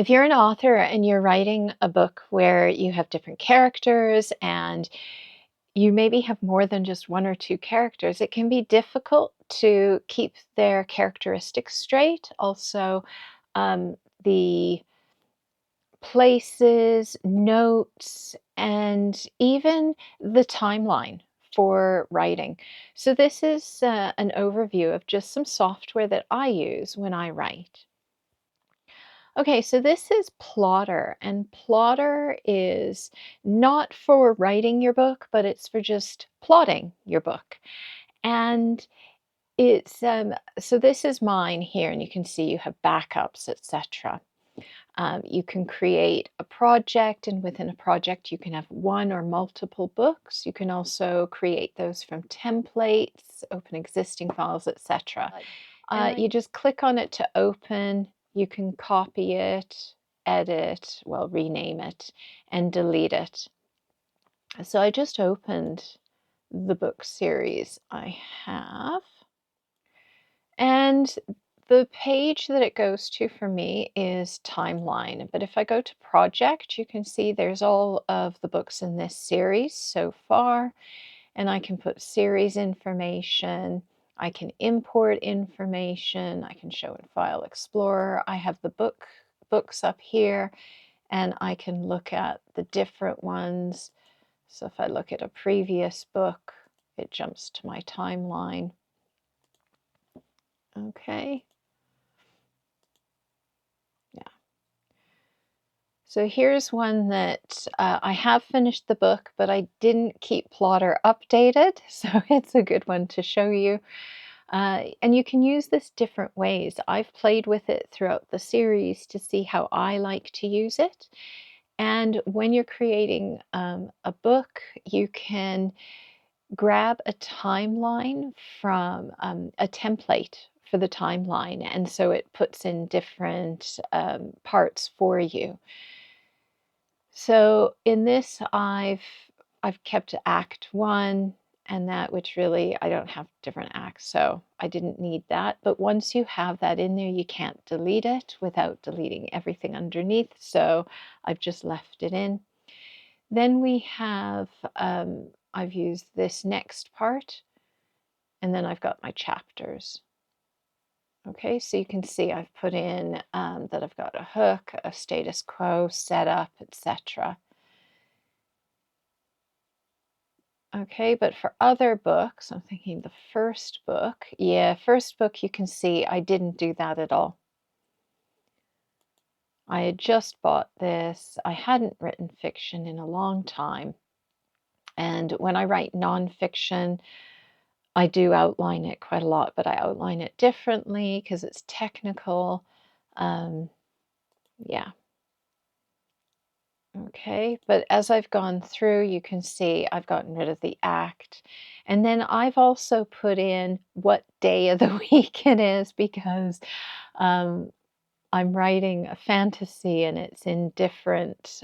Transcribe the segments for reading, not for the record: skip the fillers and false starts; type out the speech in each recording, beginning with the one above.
If you're an author and you're writing a book where you have different characters and you maybe have more than just one or two characters, it can be difficult to keep their characteristics straight. Also, the places, notes, and even the timeline for writing. So, this is an overview of just some software that I use when I write. Okay, so this is Plottr, and Plottr is not for writing your book, but it's for just plotting your book. And it's so this is mine here, and you can see you have backups, etc. You can create a project, and within a project, you can have one or multiple books. You can also create those from templates, open existing files, etc. You just click on it to open. You can copy it, edit, well, rename it, and delete it. So I just opened the book series I have. And the page that it goes to for me is timeline. But if I go to project, you can see there's all of the books in this series so far. And I can put series information. I can import information. I can show in File Explorer. I have the books up here, and I can look at the different ones. So if I look at a previous book, it jumps to my timeline. Okay. Yeah. So here's one that I have finished the book, but I didn't keep Plottr updated. So it's a good one to show you. And you can use this different ways. I've played with it throughout the series to see how I like to use it. And when you're creating a book, you can grab a timeline from a template for the timeline. And so it puts in different parts for you. So in this, I've kept Act 1 and that, which really I don't have different acts, so I didn't need that. But once you have that in there, you can't delete it without deleting everything underneath. So I've just left it in. Then we have, I've used this next part, and then I've got my chapters. Okay, so you can see I've put in that I've got a hook, a status quo, setup, etc. Okay, but for other books, I'm thinking the first book. Yeah, first book, you can see I didn't do that at all. I had just bought this. I hadn't written fiction in a long time. And when I write nonfiction, I do outline it quite a lot, but I outline it differently because it's technical. Yeah. Okay, but as I've gone through, you can see I've gotten rid of the act. And then I've also put in what day of the week it is because um, I'm writing a fantasy and it's in different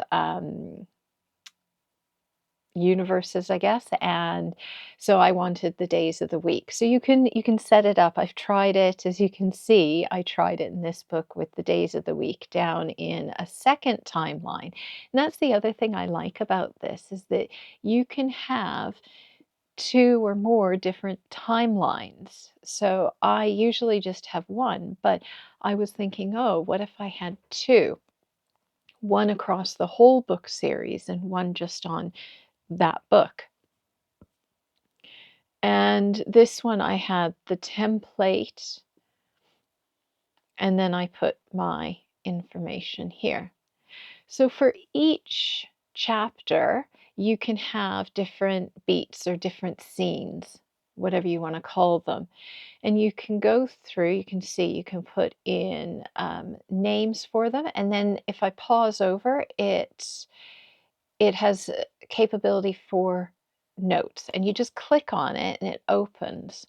universes, I guess, and so I wanted the days of the week. So you can set it up. I've tried it, as you can see. I tried it in this book with the days of the week down in a second timeline. And that's the other thing I like about this is that you can have two or more different timelines. So I usually just have one, but I was thinking, oh, what if I had two? One across the whole book series and one just on that book. And this one I had the template and then I put my information here. So for each chapter, you can have different beats or different scenes, whatever you want to call them. And you can go through, you can see, you can put in names for them. And then if I pause over, it has capability for notes, and you just click on it and it opens.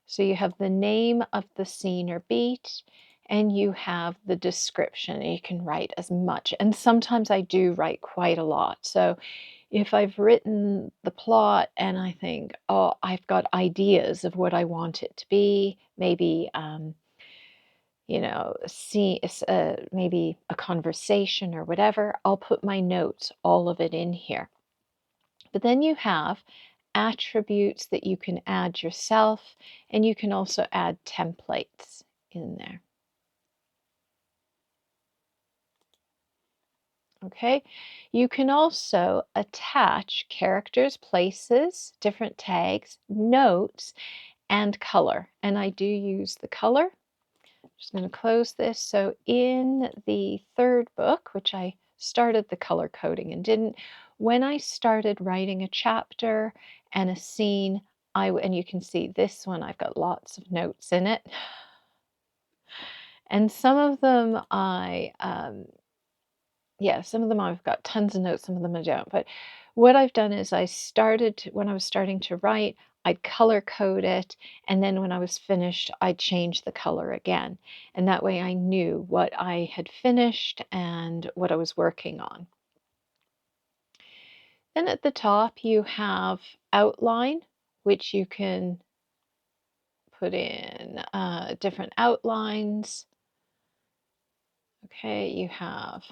So you have the name of the scene or beat, and you have the description. You can write as much, and sometimes I do write quite a lot. So if I've written the plot and I think, oh, I've got ideas of what I want it to be, maybe see maybe a conversation or whatever, I'll put my notes, all of it in here. But then you have attributes that you can add yourself, and you can also add templates in there. Okay, you can also attach characters, places, different tags, notes, and color. And I do use the color. I'm just going to close this. So in the third book, which I started the color coding and didn't, when I started writing a chapter and a scene, and you can see this one, I've got lots of notes in it. And some of them some of them I've got tons of notes, some of them I don't. But what I've done is when I was starting to write, I'd color code it, and then when I was finished, I'd change the color again. And that way I knew what I had finished and what I was working on. Then at the top, you have outline, which you can put in different outlines. Okay, you have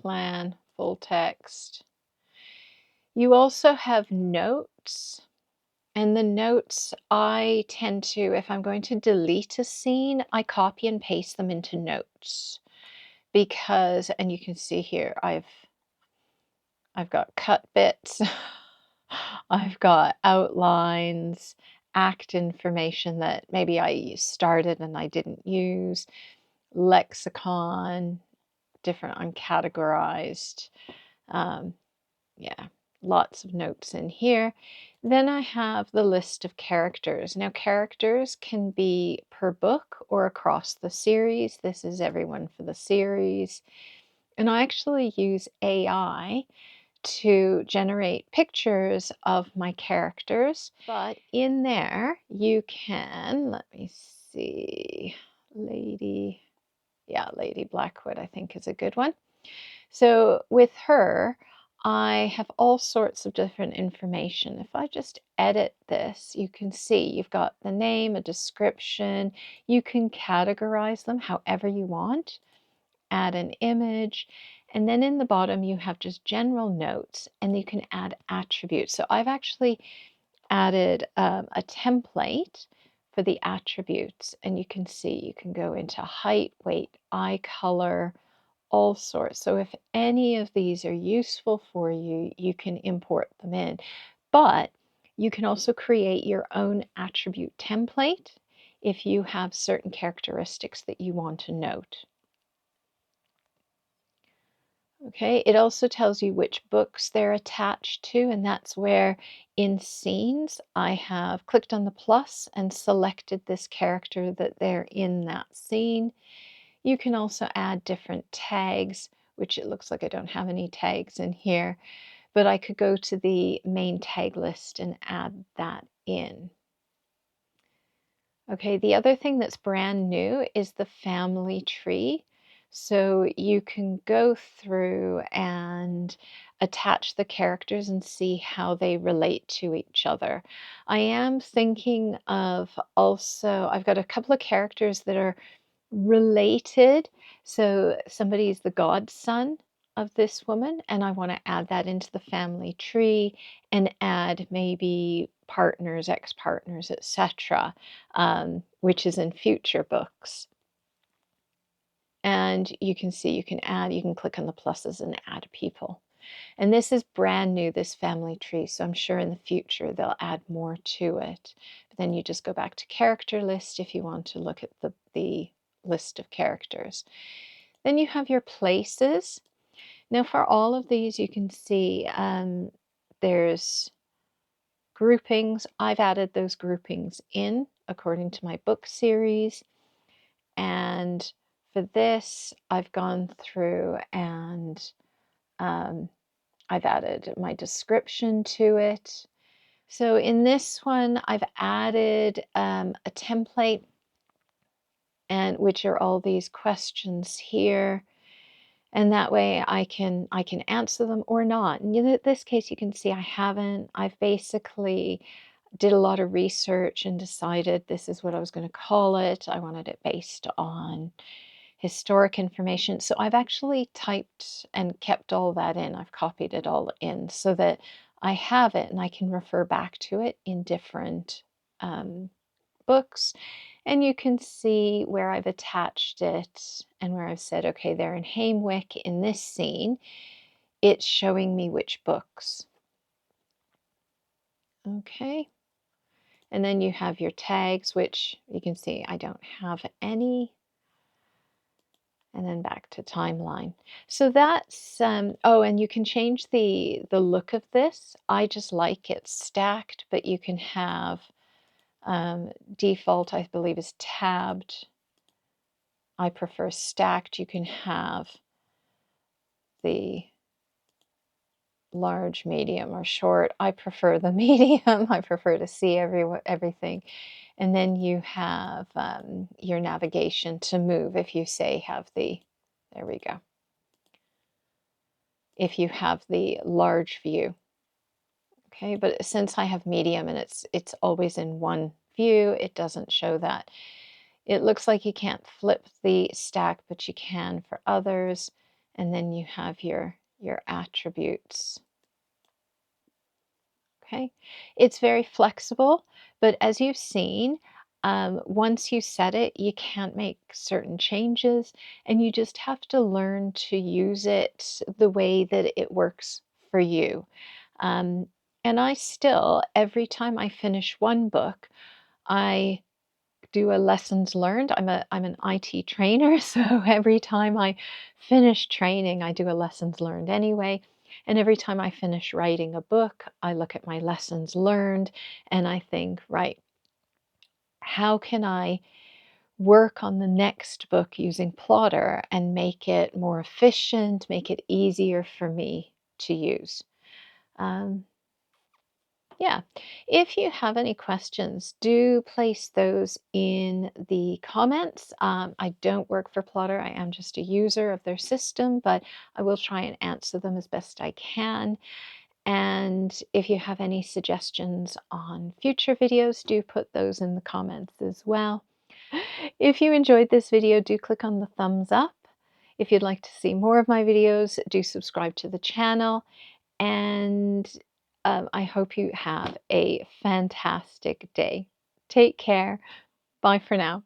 plan, full text. You also have notes, and the notes I tend to, if I'm going to delete a scene, I copy and paste them into notes because, and you can see here, I've got cut bits, I've got outlines, act information that maybe I started and I didn't use, lexicon, different uncategorized, yeah, lots of notes in here. Then I have the list of characters. Now, characters can be per book or across the series. This is everyone for the series. And I actually use AI to generate pictures of my characters. But in there, you can, let me see, Lady Blackwood, I think is a good one. So with her, I have all sorts of different information. If I just edit this, you can see you've got the name, a description. You can categorize them however you want, add an image, and then in the bottom you have just general notes, and you can add attributes. So I've actually added a template for the attributes, and you can see you can go into height, weight, eye color, all sorts. So if any of these are useful for you, you can import them in. But you can also create your own attribute template if you have certain characteristics that you want to note. Okay, it also tells you which books they're attached to, and that's where in scenes I have clicked on the plus and selected this character that they're in that scene. You can also add different tags, which it looks like I don't have any tags in here, but I could go to the main tag list and add that in. Okay, the other thing that's brand new is the family tree. So you can go through and attach the characters and see how they relate to each other. I am thinking of also, I've got a couple of characters that are related. So somebody's the godson of this woman, and I want to add that into the family tree and add maybe partners, ex-partners, etc., which is in future books. And you can see you can click on the pluses and add people. And this is brand new, this family tree, so I'm sure in the future they'll add more to it. But then you just go back to character list if you want to look at the list of characters. Then you have your places. Now for all of these you can see there's groupings. I've added those groupings in according to my book series. And for this, I've gone through and I've added my description to it. So in this one, I've added a template, and which are all these questions here. And that way I can answer them or not. And in this case, you can see I've basically did a lot of research and decided this is what I was going to call it. I wanted it based on historic information. So I've actually typed and kept all that in. I've copied it all in so that I have it and I can refer back to it in different books. And you can see where I've attached it and where I've said, okay, they're in Hamewick in this scene. It's showing me which books. Okay. And then you have your tags, which you can see I don't have any. And then back to timeline. So that's, oh, and you can change the look of this. I just like it stacked, but you can have default, I believe, is tabbed. I prefer stacked. You can have the large, medium, or short. I prefer the medium. I prefer to see everything. And then you have your navigation to move if you say have the, there we go. If you have the large view. Okay, but since I have medium and it's always in one view, it doesn't show that. It looks like you can't flip the stack, but you can for others. And then you have your attributes. Okay, it's very flexible, but as you've seen, once you set it, you can't make certain changes, and you just have to learn to use it the way that it works for you. Um, and I still, every time I finish one book, I do a lessons learned. I'm an IT trainer, so every time I finish training, I do a lessons learned anyway. And every time I finish writing a book, I look at my lessons learned and I think, right, how can I work on the next book using Plottr and make it more efficient, make it easier for me to use? Um, Yeah, if you have any questions, do place those in the comments. I don't work for Plottr. I am just a user of their system, but I will try and answer them as best I can. And if you have any suggestions on future videos, do put those in the comments as well. If you enjoyed this video, do click on the thumbs up. If you'd like to see more of my videos, do subscribe to the channel. And I hope you have a fantastic day. Take care. Bye for now.